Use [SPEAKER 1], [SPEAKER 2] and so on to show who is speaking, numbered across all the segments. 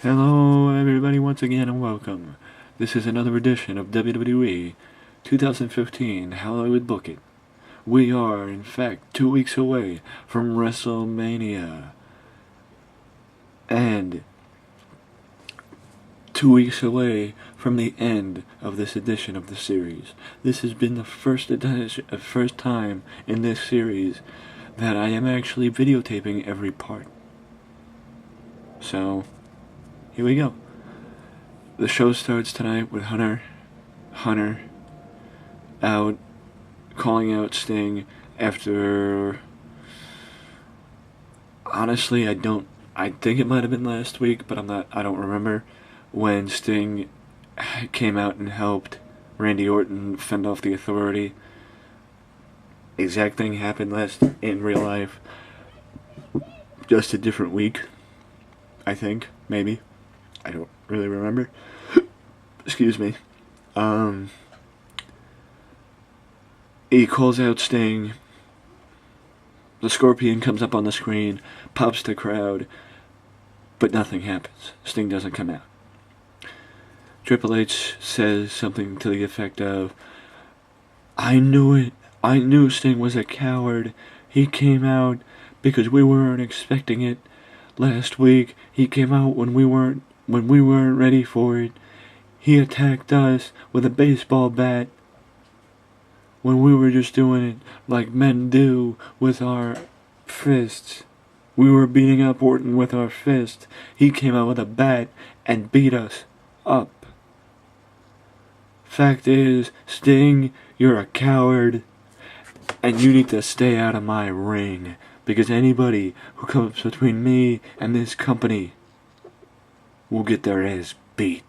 [SPEAKER 1] Hello everybody once again and welcome. This is another edition of WWE 2015 How I Would Book It. We are in fact 2 weeks away from WrestleMania. And 2 weeks away from the end of this edition of the series. This has been the first time in this series that I am actually videotaping every part. So, here we go. The show starts tonight with Hunter out calling out Sting after, honestly, I think it might have been last week, but I don't remember, when Sting came out and helped Randy Orton fend off the Authority. Exact thing happened in real life, just a different week, I think, maybe. I don't really remember. Excuse me. He calls out Sting. The Scorpion comes up on the screen, pops the crowd, but nothing happens. Sting doesn't come out. Triple H says something to the effect of, "I knew it. I knew Sting was a coward. He came out because we weren't expecting it. Last week, he came out when we weren't ready for it. He attacked us with a baseball bat when we were just doing it like men do with our fists. We were beating up Orton with our fists. He came out with a bat and beat us up. Fact is, Sting, you're a coward, and you need to stay out of my ring, because anybody who comes between me and this company will get their ass beat."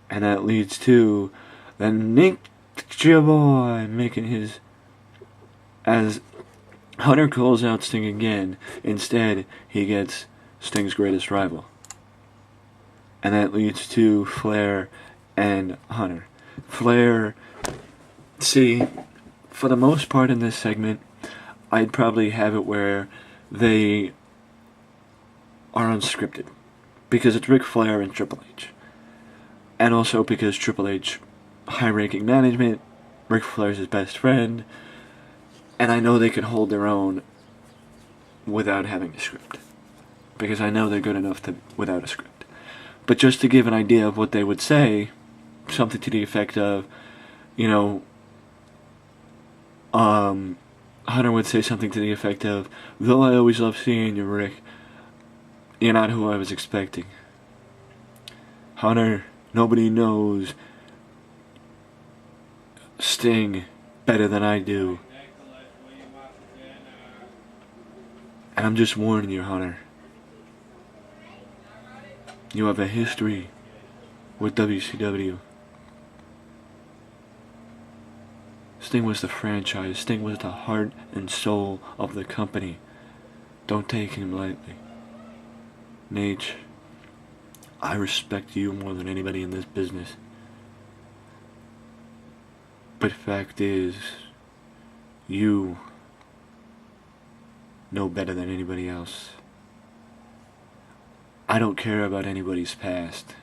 [SPEAKER 1] And that leads to the Ninja Boy making his, as Hunter calls out Sting again. Instead, he gets Sting's greatest rival. And that leads to Flair and Hunter. Flair, see, for the most part in this segment, I'd probably have it where they are unscripted, because it's Ric Flair and Triple H. And also because Triple H, high-ranking management, Ric Flair's his best friend, and I know they can hold their own without having a script, because I know they're good enough without a script. But just to give an idea of what they would say, something to the effect of, Hunter would say something to the effect of, "Though I always love seeing you, Rick, you're not who I was expecting. Hunter, nobody knows Sting better than I do. And I'm just warning you, Hunter. You have a history with WCW. Sting was the franchise. Sting was the heart and soul of the company. Don't take him lightly. Nate, I respect you more than anybody in this business. But fact is, you know better than anybody else. I don't care about anybody's past.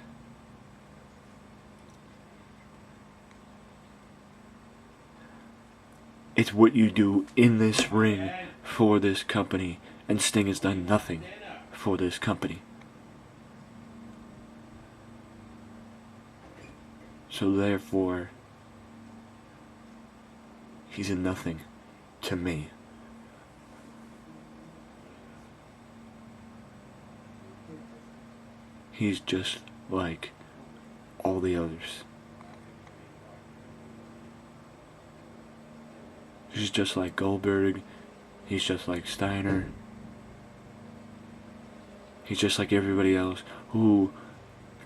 [SPEAKER 1] It's what you do in this ring for this company, and Sting has done nothing for this company. So therefore, he's a nothing to me. He's just like all the others. He's just like Goldberg. He's just like Steiner. He's just like everybody else who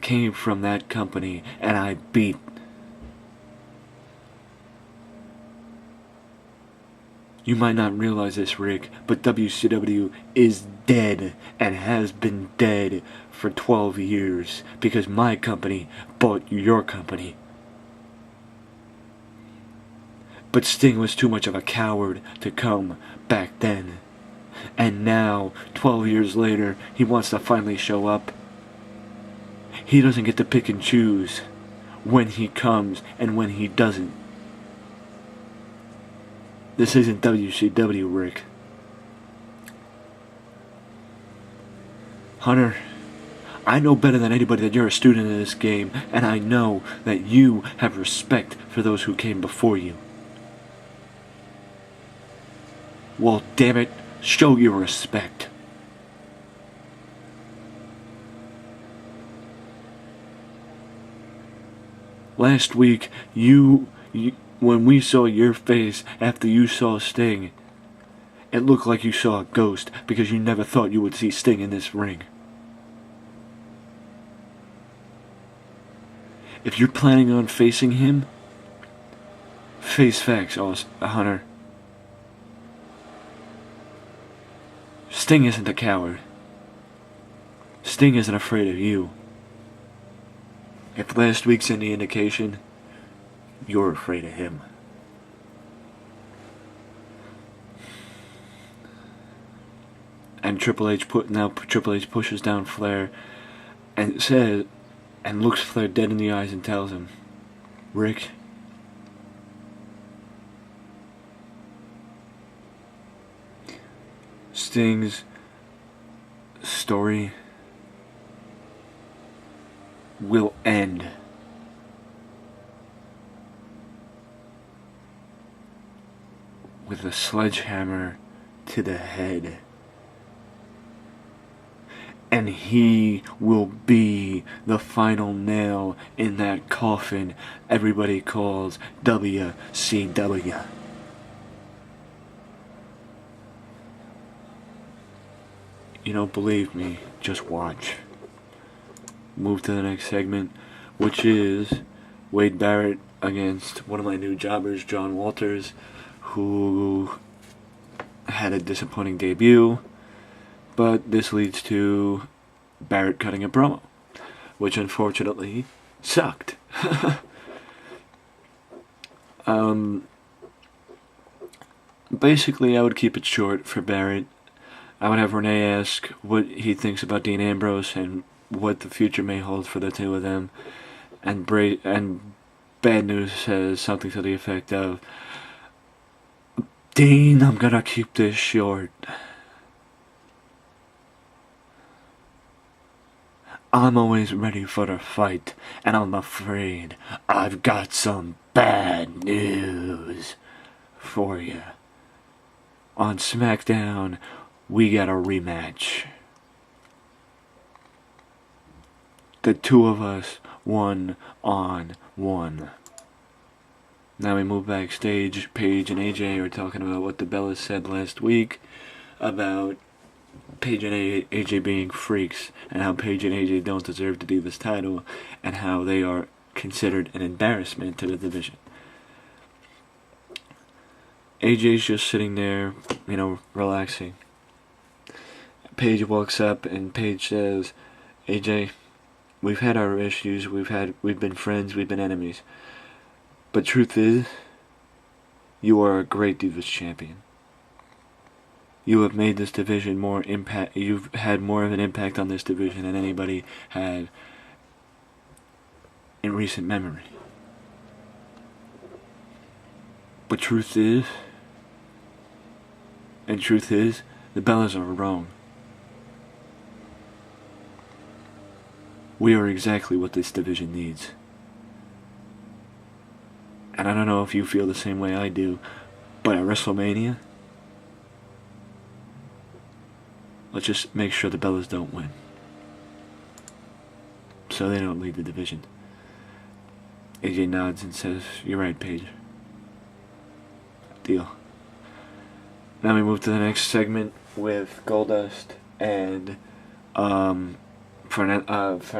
[SPEAKER 1] came from that company and I beat. You might not realize this, Rick, but WCW is dead and has been dead for 12 years because my company bought your company. But Sting was too much of a coward to come back then. And now, 12 years later, he wants to finally show up. He doesn't get to pick and choose when he comes and when he doesn't. This isn't WCW, Rick. Hunter, I know better than anybody that you're a student in this game, and I know that you have respect for those who came before you. Well, damn it, show your respect. Last week, when we saw your face after you saw Sting, it looked like you saw a ghost because you never thought you would see Sting in this ring. If you're planning on facing him, face facts, Hunter. Sting isn't a coward. Sting isn't afraid of you. If last week's any indication, you're afraid of him. And Triple H pushes down Flair and says, and looks Flair dead in the eyes and tells him, Rick, Sting's story will end with a sledgehammer to the head. And he will be the final nail in that coffin everybody calls WCW. You don't believe me, just watch. Move to the next segment, which is Wade Barrett against one of my new jobbers, John Walters, who had a disappointing debut. But this leads to Barrett cutting a promo, which unfortunately sucked. Basically, I would keep it short for Barrett. I would have Renee ask what he thinks about Dean Ambrose and what the future may hold for the two of them. And Bad News says something to the effect of, Dean, I'm gonna keep this short. I'm always ready for the fight, and I'm afraid I've got some bad news for you. On SmackDown, we got a rematch. The two of us, 1-on-1. Now we move backstage. Paige and AJ are talking about what the Bellas said last week about Paige and AJ being freaks, and how Paige and AJ don't deserve to do this title, and how they are considered an embarrassment to the division. AJ's just sitting there, relaxing. Paige walks up and Paige says, AJ, we've had our issues, we've been friends, we've been enemies. But truth is, you are a great Divas champion. You have made this division more impact. You've had more of an impact on this division than anybody had in recent memory. But truth is, the Bellas are wrong. We are exactly what this division needs. And I don't know if you feel the same way I do, but at WrestleMania, let's just make sure the Bellas don't win, so they don't lead the division. AJ nods and says, you're right, Paige. Deal. Now we move to the next segment with Goldust and Fandango.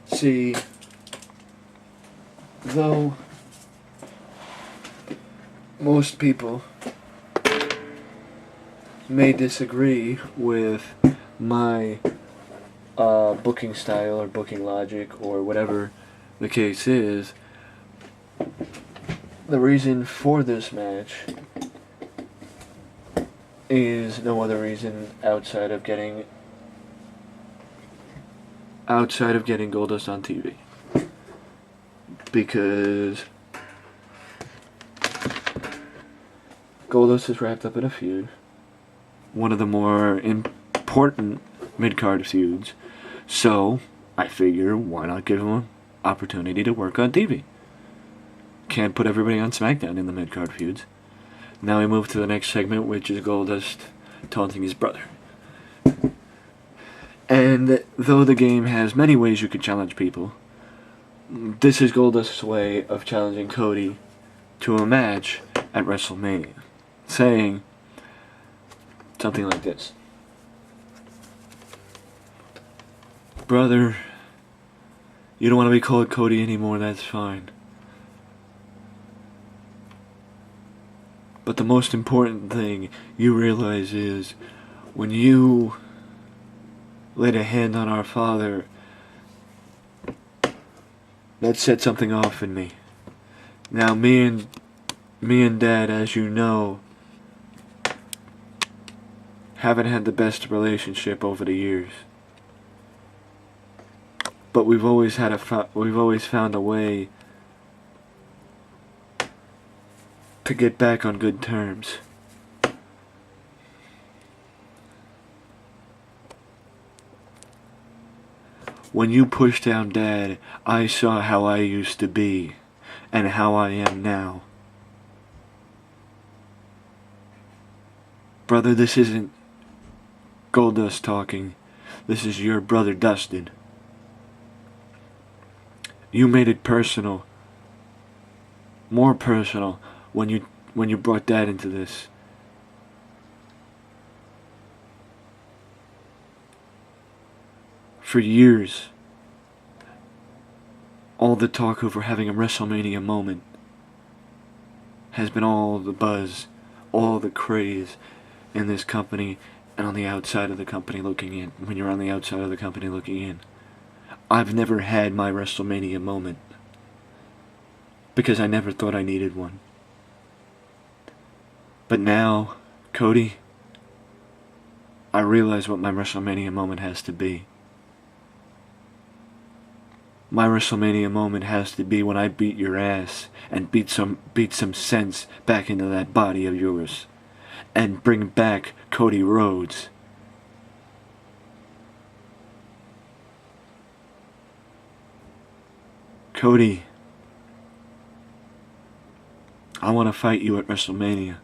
[SPEAKER 1] See, though most people may disagree with my booking style or booking logic or whatever the case is, the reason for this match is no other reason outside of getting Goldust on TV. Because Goldust is wrapped up in a feud, one of the more important mid-card feuds, so I figure why not give him an opportunity to work on TV. Can't put everybody on SmackDown in the mid-card feuds. Now we move to the next segment, which is Goldust taunting his brother. And though the game has many ways you could challenge people, this is Goldust's way of challenging Cody to a match at WrestleMania, saying something like this: "Brother, you don't want to be called Cody anymore, that's fine. But the most important thing you realize is when you laid a hand on our father, that set something off in me. Now me and Dad, as you know, haven't had the best relationship over the years. But we've always found a way to get back on good terms. When you pushed down Dad, I saw how I used to be and how I am now. Brother, this isn't Goldust talking. This is your brother Dustin. You made it personal. More personal when you brought Dad into this. For years, all the talk over having a WrestleMania moment has been all the buzz, all the craze in this company and on the outside of the company looking in. When you're on the outside of the company looking in, I've never had my WrestleMania moment because I never thought I needed one. But now, Cody, I realize what my WrestleMania moment has to be. My WrestleMania moment has to be when I beat your ass and beat some sense back into that body of yours and bring back Cody Rhodes. Cody, I want to fight you at WrestleMania.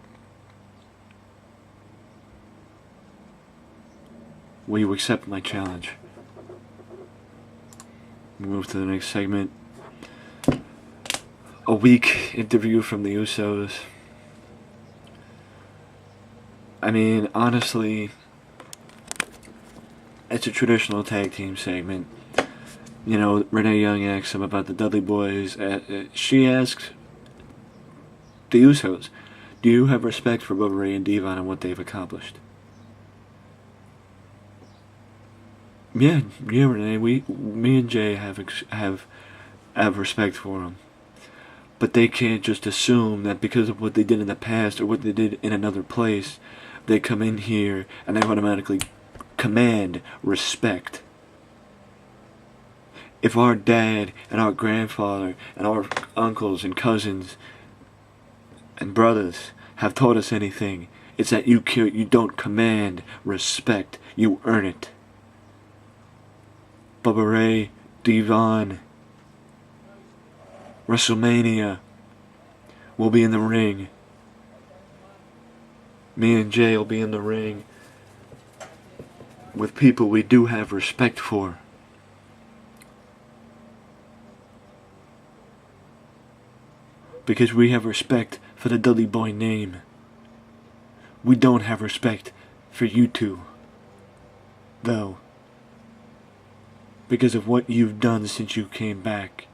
[SPEAKER 1] Will you accept my challenge?" We move to the next segment. A weak interview from the Usos. I mean, honestly, it's a traditional tag team segment. You know, Renee Young asks him about the Dudley Boys. She asks the Usos, "Do you have respect for Bubba Ray and Devon and what they've accomplished?" Yeah, Renee. Me and Jay have respect for them, but they can't just assume that because of what they did in the past or what they did in another place, they come in here and they automatically command respect. If our dad and our grandfather and our uncles and cousins and brothers have taught us anything, it's that you don't command respect, you earn it. Bubba Ray, Devon, WrestleMania, we'll be in the ring. Me and Jay will be in the ring with people we do have respect for. Because we have respect for the Dudley Boy name. We don't have respect for you two, though. Because of what you've done since you came back.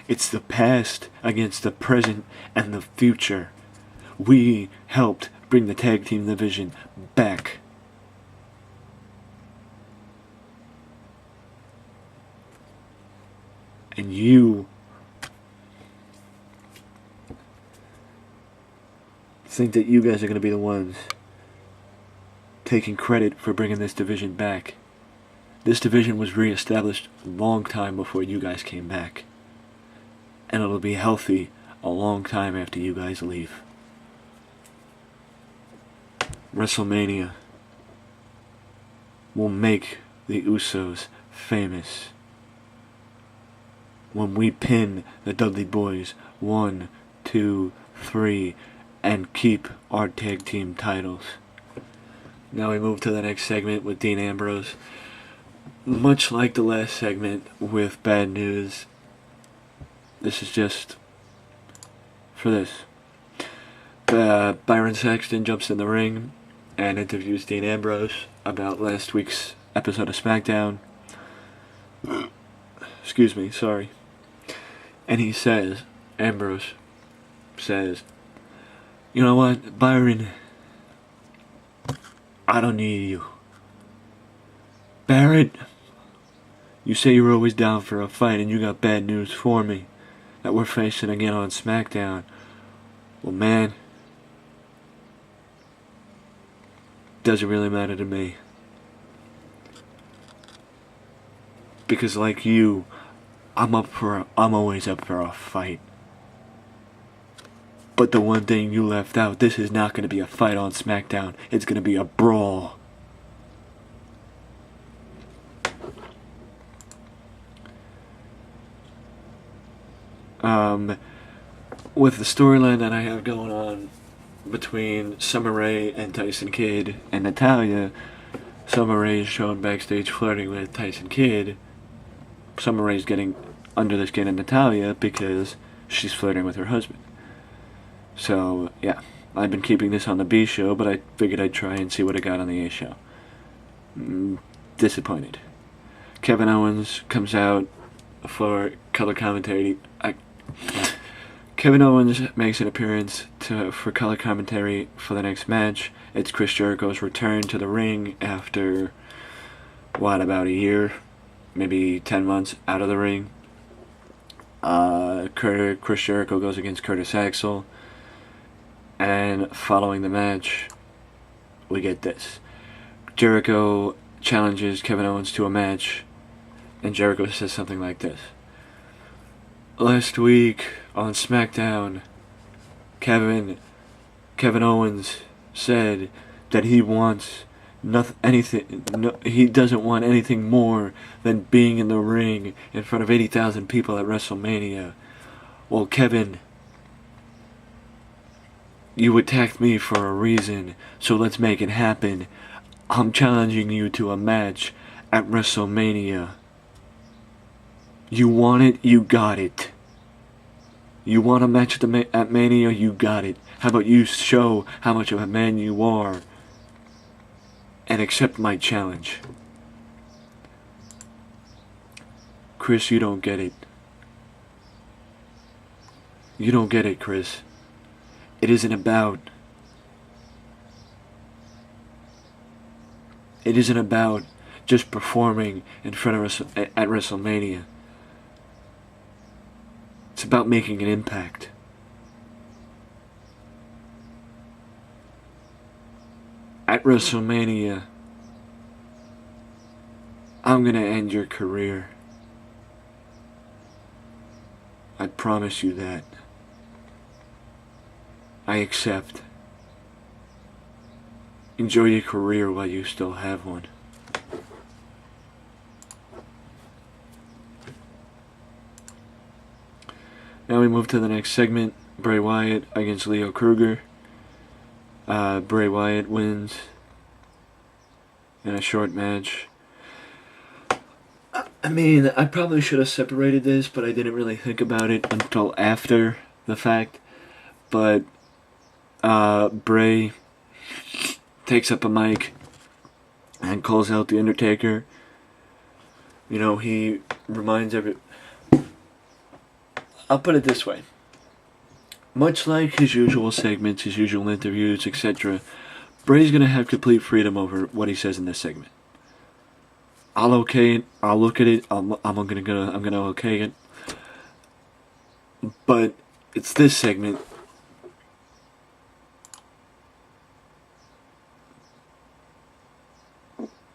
[SPEAKER 1] It's the past against the present and the future. We helped bring the tag team division back. And you think that you guys are going to be the ones taking credit for bringing this division back. This division was re-established a long time before you guys came back. And it'll be healthy a long time after you guys leave. WrestleMania will make the Usos famous when we pin the Dudley Boys 1, 2, 3 and keep our tag team titles. Now we move to the next segment with Dean Ambrose. Much like the last segment with bad news, this is just for this. Byron Saxton jumps in the ring and interviews Dean Ambrose about last week's episode of SmackDown. Excuse me, sorry. And he says, Ambrose says, "You know what, Byron? I don't need you. Barrett, you say you're always down for a fight, and you got bad news for me. That we're facing again on SmackDown. Well, man, doesn't really matter to me. Because like you, I'm always up for a fight. But the one thing you left out, this is not going to be a fight on SmackDown. It's going to be a brawl." With the storyline that I have going on between Summer Rae and Tyson Kidd and Natalya, Summer Rae is shown backstage flirting with Tyson Kidd. Summer Rae's getting under the skin of Natalya because she's flirting with her husband. So, yeah, I've been keeping this on the B show, but I figured I'd try and see what I got on the A show. Disappointed. Kevin Owens comes out for color commentary. Kevin Owens makes an appearance for color commentary for the next match. It's Chris Jericho's return to the ring after, about a year? Maybe 10 months out of the ring. Chris Jericho goes against Curtis Axel. And following the match, we get this. Jericho challenges Kevin Owens to a match, and Jericho says something like this. "Last week on SmackDown, Kevin Owens said that he wants he doesn't want anything more than being in the ring in front of 80,000 people at WrestleMania. Well, Kevin, you attacked me for a reason, so let's make it happen. I'm challenging you to a match at WrestleMania. You want it? You got it. You want a match at Mania? You got it. How about you show how much of a man you are and accept my challenge?" Chris, you don't get it. You don't get it, Chris. It isn't about just performing in front of us at WrestleMania. It's about making an impact. At WrestleMania, I'm gonna end your career. I promise you that. I accept. Enjoy your career while you still have one. Now we move to the next segment. Bray Wyatt against Leo Kruger. Bray Wyatt wins in a short match. I mean, I probably should have separated this, but I didn't really think about it until after the fact. But Bray takes up a mic and calls out The Undertaker. You know, he reminds I'll put it this way. Much like his usual segments, his usual interviews, etc., Bray's gonna have complete freedom over what he says in this segment. I'll okay it. I'll look at it. I'm gonna okay it. But it's this segment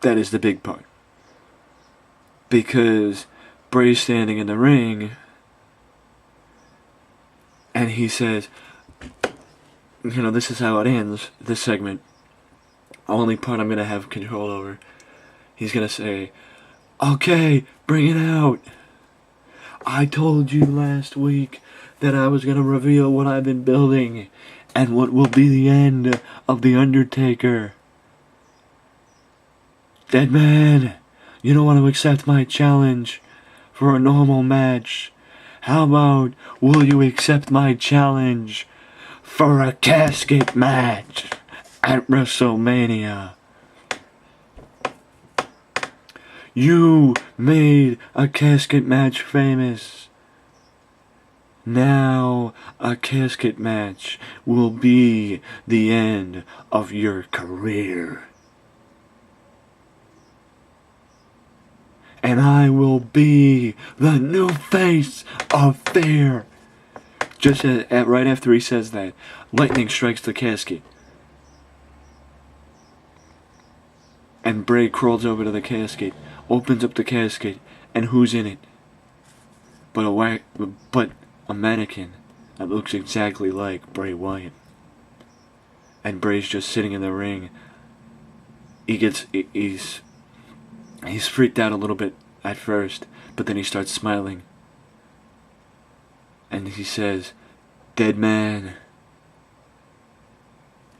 [SPEAKER 1] That is the big part. Because Bray's standing in the ring, and he says, this is how it ends, this segment. Only part I'm going to have control over. He's going to say, okay, bring it out. I told you last week that I was going to reveal what I've been building and what will be the end of The Undertaker. Dead man, you don't want to accept my challenge for a normal match. How about, will you accept my challenge for a casket match at WrestleMania? You made a casket match famous. Now a casket match will be the end of your career. And I will be the new face of fear. Just right after he says that, lightning strikes the casket. And Bray crawls over to the casket, opens up the casket, and who's in it? But a mannequin that looks exactly like Bray Wyatt. And Bray's just sitting in the ring. He's freaked out a little bit at first, but then he starts smiling. And he says, dead man,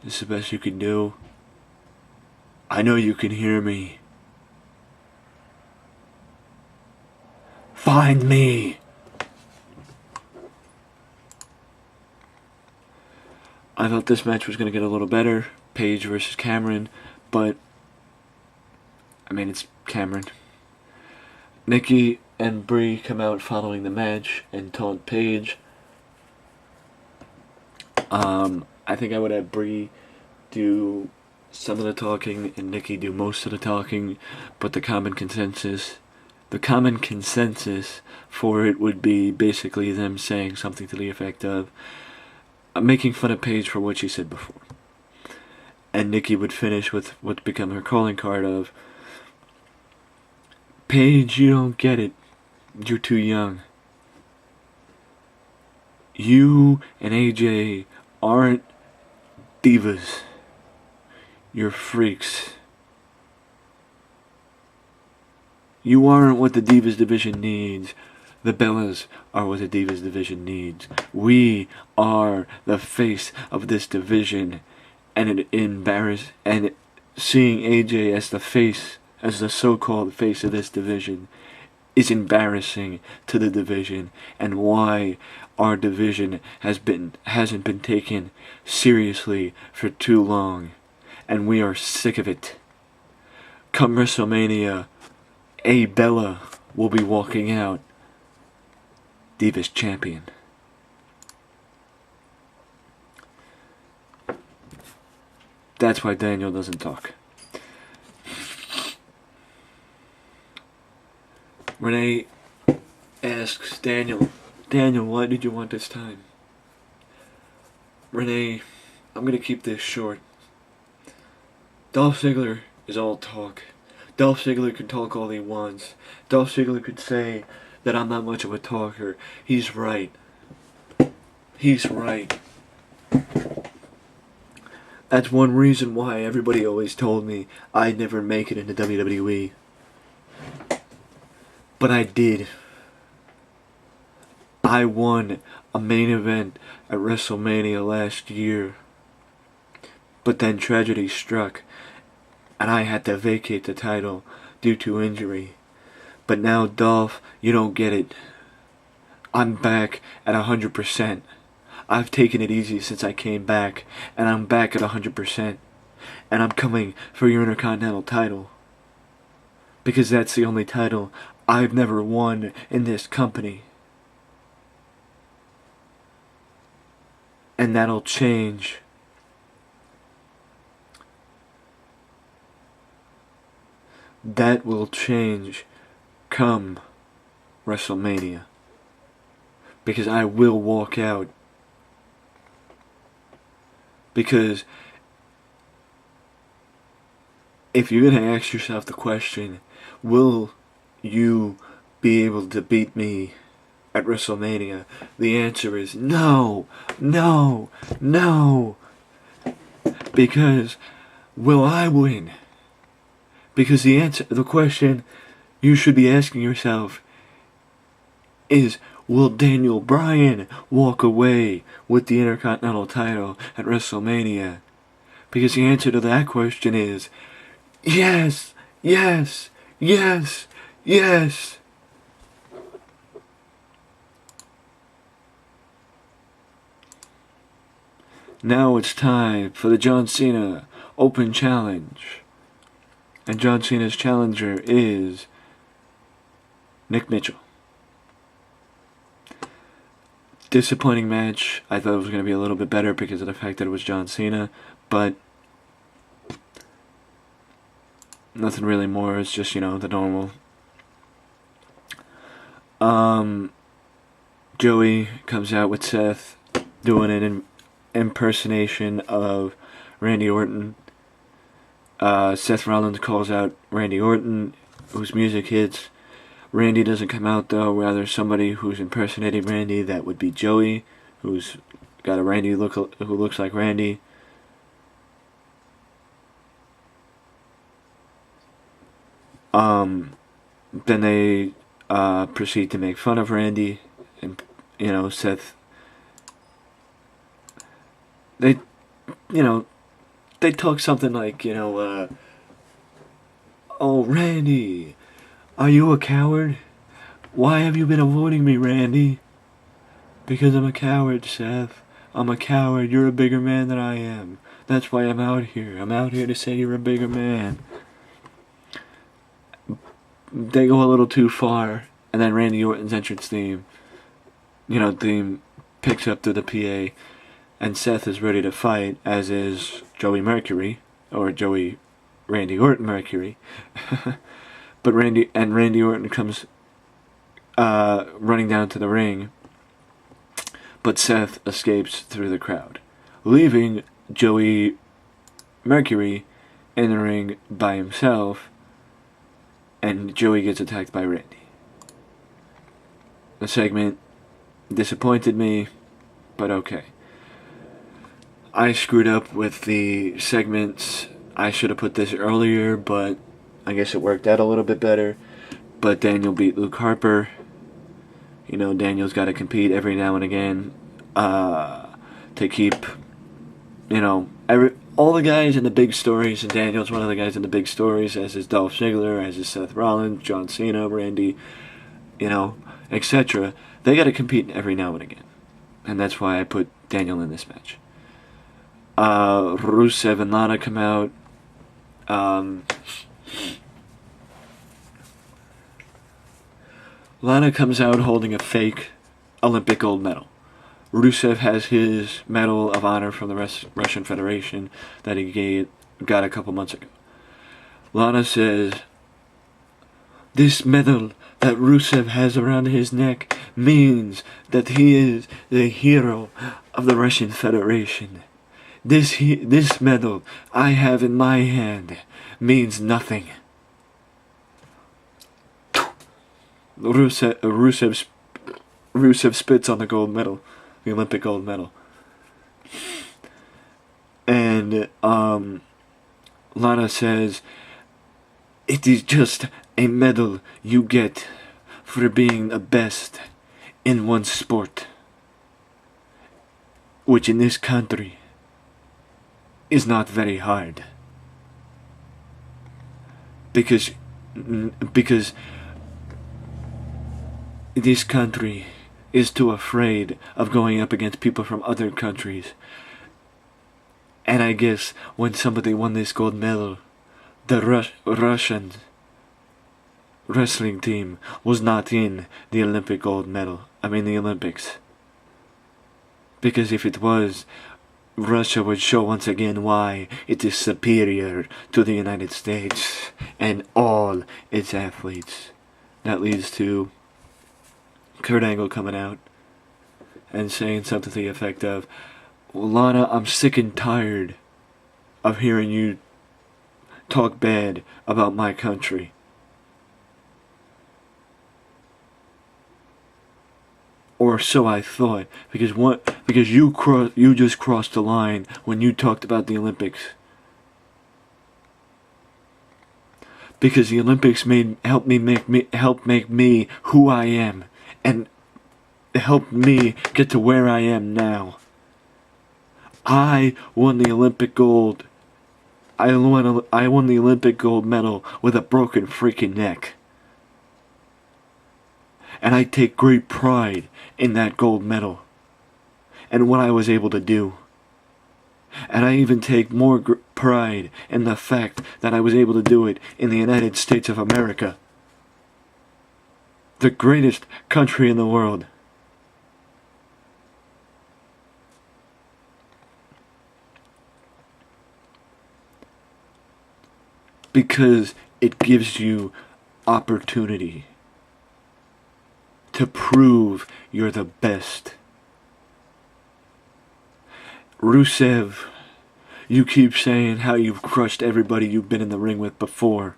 [SPEAKER 1] this is the best you can do. I know you can hear me. Find me. I thought this match was going to get a little better. Paige versus Cameron. But, it's Cameron. Nikki and Brie come out following the match and taunt Paige. I think I would have Brie do some of the talking and Nikki do most of the talking, but the common consensus for it would be basically them saying something to the effect of making fun of Paige for what she said before. And Nikki would finish with what's become her calling card of, Paige, you don't get it. You're too young. You and AJ aren't divas. You're freaks. You aren't what the Divas division needs. The Bellas are what the Divas division needs. We are the face of this division, and seeing AJ as the face, as the so-called face of this division, is embarrassing to the division, and why our division hasn't been taken seriously for too long, and we are sick of it. Come WrestleMania, a Bella will be walking out Divas champion. That's why Daniel doesn't talk. Renee asks Daniel, why did you want this time? Renee, I'm going to keep this short. Dolph Ziggler is all talk. Dolph Ziggler can talk all he wants. Dolph Ziggler could say that I'm not much of a talker. He's right. He's right. That's one reason why everybody always told me I'd never make it into WWE. But I did. I won a main event at WrestleMania last year. But then tragedy struck, and I had to vacate the title due to injury. But now, Dolph, you don't get it. I'm back at 100%. I've taken it easy since I came back, and I'm back at 100%. And I'm coming for your Intercontinental title. Because that's the only title I've never won in this company. And that'll change. That will change come WrestleMania. Because I will walk out. Because if you're gonna ask yourself the question, will you be able to beat me at WrestleMania? The answer is no, no, no. Because will I win? Because the question you should be asking yourself is, will Daniel Bryan walk away with the Intercontinental title at WrestleMania? Because the answer to that question is yes, yes, yes, yes. Now it's time for the John Cena Open Challenge. And John Cena's challenger is Nick Mitchell. Disappointing match. I thought it was going to be a little bit better because of the fact that it was John Cena, but nothing really more. It's just, the normal. Joey comes out with Seth doing an impersonation of Randy Orton. Seth Rollins calls out Randy Orton, whose music hits. Randy doesn't come out though, rather somebody who's impersonating Randy. That would be Joey, who's got a Randy look, who looks like Randy. Then they proceed to make fun of Randy, and Seth. They talk something like, oh, Randy, are you a coward? Why have you been avoiding me, Randy? Because I'm a coward, Seth. I'm a coward. You're a bigger man than I am. That's why I'm out here. I'm out here to say you're a bigger man. They go a little too far, and then Randy Orton's entrance theme picks up to the PA, and Seth is ready to fight, as is Joey Mercury, or Randy Orton Mercury. But Randy Orton comes running down to the ring, but Seth escapes through the crowd, leaving Joey Mercury in the ring by himself, and Joey gets attacked by Randy. The segment disappointed me, but okay. I screwed up with the segments. I should have put this earlier, but I guess it worked out a little bit better. But Daniel beat Luke Harper. Daniel's got to compete every now and again to keep, all the guys in the big stories, and Daniel's one of the guys in the big stories, as is Dolph Ziggler, as is Seth Rollins, John Cena, Randy, etc. They got to compete every now and again. And that's why I put Daniel in this match. Rusev and Lana come out. Lana comes out holding a fake Olympic gold medal. Rusev has his Medal of Honor from the Russian Federation that he got a couple months ago. Lana says, this medal that Rusev has around his neck means that he is the hero of the Russian Federation. This medal I have in my hand means nothing. Rusev spits on the gold medal, the Olympic gold medal. And Lana says, it is just a medal you get for being the best in one sport, which in this country is not very hard. Because this country is too afraid of going up against people from other countries. And I guess when somebody won this gold medal, the Russian wrestling team was not in the Olympics. Because if it was, Russia would show once again why it is superior to the United States and all its athletes. That leads to Kurt Angle coming out and saying something to the effect of, Lana, I'm sick and tired of hearing you talk bad about my country. Or so I thought, because you just crossed the line when you talked about the Olympics. Because the Olympics helped make me who I am, and helped me get to where I am now. I won the Olympic gold. I won the Olympic gold medal with a broken freaking neck. And I take great pride in that gold medal and what I was able to do. And I even take more pride in the fact that I was able to do it in the United States of America, the greatest country in the world. Because it gives you opportunity to prove you're the best. Rusev, you keep saying how you've crushed everybody you've been in the ring with before.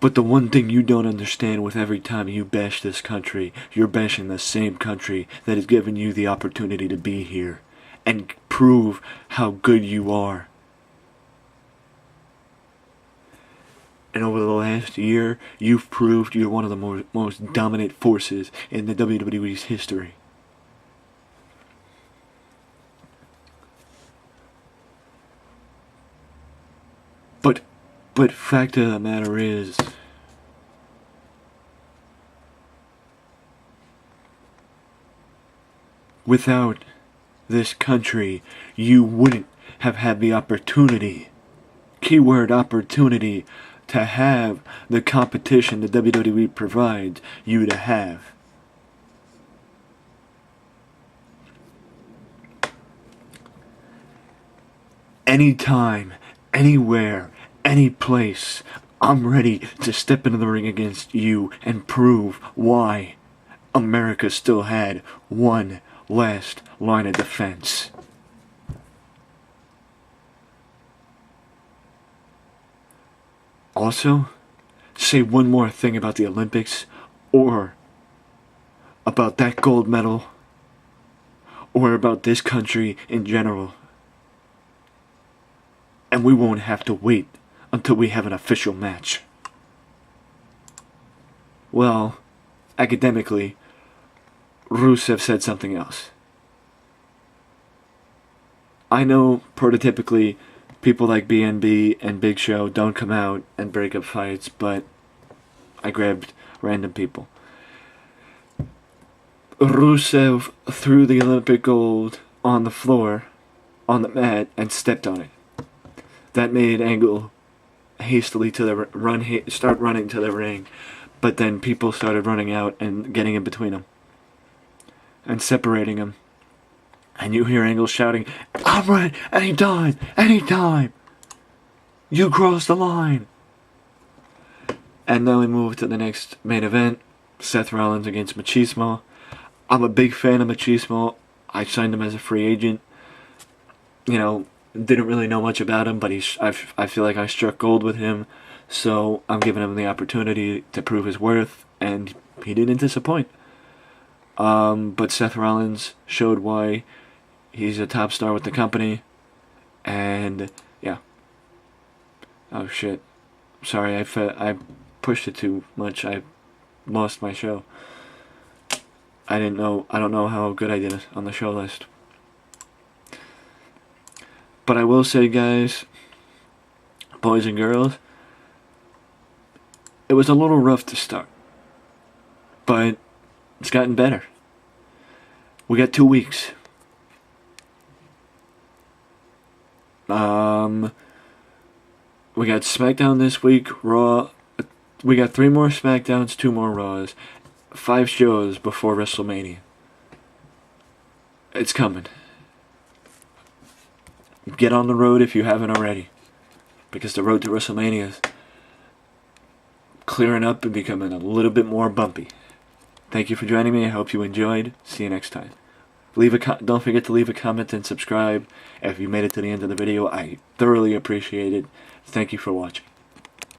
[SPEAKER 1] But the one thing you don't understand with every time you bash this country, you're bashing the same country that has given you the opportunity to be here and prove how good you are. And over the last year, you've proved you're one of the most dominant forces in the WWE's history. But fact of the matter is, without this country, you wouldn't have had the opportunity, keyword opportunity, to have the competition the WWE provides you to have. Anytime, anywhere, any place, I'm ready to step into the ring against you and prove why America still had one last line of defense. Also, say one more thing about the Olympics, or about that gold medal, or about this country in general, and we won't have to wait until we have an official match. Well, academically, Rusev said something else. I know prototypically people like BNB and Big Show don't come out and break up fights, but I grabbed random people. Rusev threw the Olympic gold on the floor, on the mat, and stepped on it. That made Angle hastily start running to the ring, but then people started running out and getting in between them and separating them. And you hear Angle shouting, "I'm ready, anytime, anytime! You crossed the line!" And then we move to the next main event, Seth Rollins against Machismo. I'm a big fan of Machismo. I signed him as a free agent. You know, didn't really know much about him, but I feel like I struck gold with him, so I'm giving him the opportunity to prove his worth, and he didn't disappoint. But Seth Rollins showed why he's a top star with the company, and yeah. Oh shit! Sorry, I pushed it too much. I lost my show. I don't know how good I did on the show list. But I will say, guys, boys and girls, it was a little rough to start, but it's gotten better. We got 2 weeks. We got SmackDown this week, Raw. We got 3 more SmackDowns, 2 more Raws, 5 shows before WrestleMania. It's coming. Get on the road if you haven't already, because the road to WrestleMania is clearing up and becoming a little bit more bumpy. Thank you for joining me. I hope you enjoyed. See you next time. Don't forget to leave a comment and subscribe. If you made it to the end of the video, I thoroughly appreciate it. Thank you for watching.